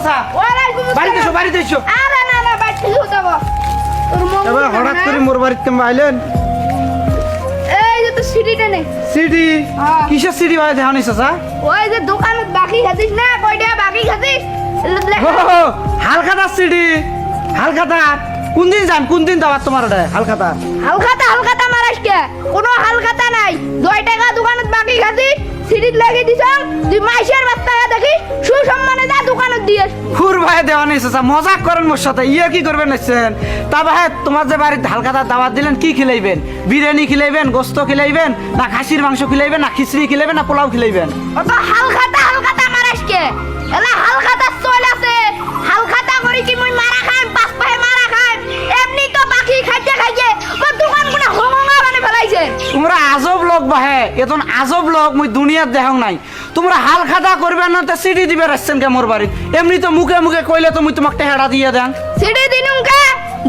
চাচা বাড়িতে এসো বাড়িতে এসো আরে না না বাড়িতে যাব এবার হঠাৎ করে মোর বাড়িতে আইলেন এই যে তো সিঁড়িটা নে সিডি কিসের সিডি ভাই দেখানি চাচা ওই যে দোকানত বাকি খাতিস না কয়টা বাকি খাতিস হালখাতার সিডি হালখাতার কোন দিন যান কোন দিন দাবার তোমার হালখাতা হালখাতা মারাসকে কোনো হালখাতা নাই 2 টাকা দোকানত বাকি খাতিস সিঁড়িত লাগিয়ে দিছ তুই মাইশের বাচ্চায়া দেখি সুসম্মানে যা দোকানত দিয়েস ফুর ভাই দেওয়ানি চাচা মজাক করেন মোর সাথে ইয়ে কি করবেন নিচ্ছেন তা ভাই তোমার যে বাড়িতে হালখাতার দাওয়াত দিলেন কি খিলাইবেন বিরিয়ানি খিলাইবেন গোস্ত খিলাইবেন না খাসির মাংস খিলাইবেন না খিচড়ি খিলাইবেন না পোলাও খিলাইবেন অত হালখাতা মারাসকে এলা হালখাতা চল আছে হালখাতা করি কি মুই মারা খাম পাঁচ পায়ে মারা খাম এমনি তো বাকি খাইতে খাইতে ও দোকান কোনা হমঙ্গা মানে ফেলাইছে তোমরা আজব লোক বাহে এতন আজব লোক মুই দুনিয়াত দেখাও নাই তোমরা হালখাতা করবেন না তা সিডি দিবে রাখছেন কে মোর বাড়ি এমনি তো মুখে মুখে কইলে তো মুই তোমাকে টেহাড়া দিয়ে দেন সিডি দিনুম কে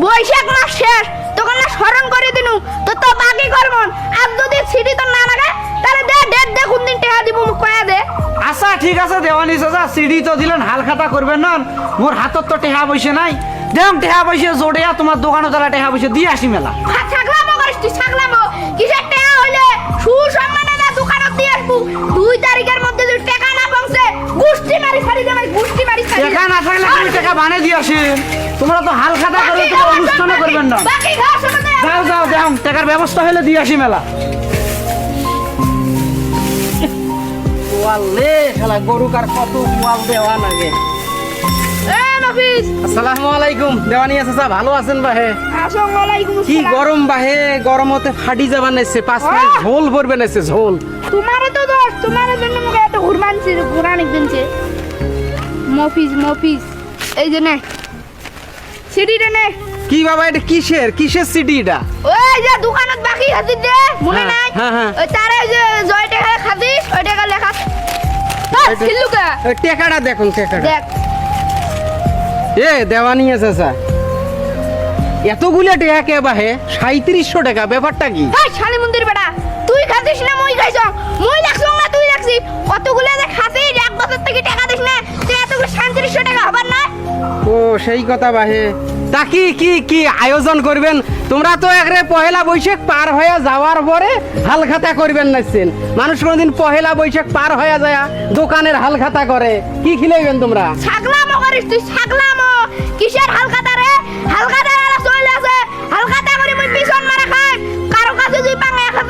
বৈশাখ মাস শেষ তখন না স্মরণ করে দিনু তো তো বাকি করবন আর যদি সিডি তো না লাগে তাহলে দে ডেট দে কোন দিন টাকা দিব মুখ কয়া দে আচ্ছা ঠিক আছে দেওয়ানি চাচা সিডি তো দিলেন হালখাতা করবেন না মোর হাতত তো টেহা পয়সা নাই দেখ টেহা পয়সা জোড়িয়া তোমার দোকানে তারা টেহা পয়সা দিয়ে আসি মেলা ছাগলামো করিস তুই ছাগলামো কিসের টাকা হইলে সুসম্মানে না দোকানত দিয়ে আসবো 2 তারিখের মধ্যে যদি টাকা না পৌঁছে গুষ্টি মারি ছাড়ি দে ভাই গুষ্টি মারি ছাড়ি টাকা না থাকলে তুমি টাকা বানিয়ে দিয়ে আসি তোমরা তো হালখাতা করে তো অনুষ্ঠানে করবেন না বাকি ঘাস আমাদের যাও যাও দেখ টাকার ব্যবস্থা হলে দিয়ে আসি মেলা ওয়াল্লে শালা গরু কার কত ওয়াল দেওয়া লাগে এ নফিস আসসালামু আলাইকুম দেওয়ানি চাচা ভালো আছেন বাহে আসসালামু আলাইকুম কি গরম বাহে গরমতে ফাটি যাবা নাইছে 5 মিনিট ঝোল ভরবে নাইছে ঝোল তোমারে তো দোষ তোমার জন্য মুখে এত ঘুরবানছি ঘুরানি দিনছে মফিস এই যে নে সিডিটা নে কি বাবা এটা কিসের সিডি এটা ওই যে দোকানত বাকি খাতিস দে মনে হ্যাঁ, নাই হ্যাঁ, হ্যাঁ। ওই তারে ওই যে জয় টাকা খাতিস ওই টাকা লেখা সিল্লুকা ওই টাকাটা দেখুন টাকাটা দেখ এ দেওয়ানি চাচা এতগুলো টাকা কে বাহে 3700 টাকা ব্যাপারটা কি হাই শালি মন্দির বেটা তুই খাতিস না মুই খাইছ মুই লাগছ না তুই লাগছিস কতগুলো যে খাতিস এক বছর থেকে টাকা দিস না তুই এতগুলো 3700 টাকা হবার না ও সেই কথা বাহে তা কি আয়োজন করবেন তোমরা তো একরে পহেলা বৈশাখ পার হয়ে যাওয়ার পরে হালখাতা করবেন নাছেন মানুষ কোনদিন পহেলা বৈশাখ পার হয়ে যায় দোকানের হালখাতা করে কি খিলাইবেন তোমরা ছাগলামো করিস তুই ছাগলামো কিসের হালখাতা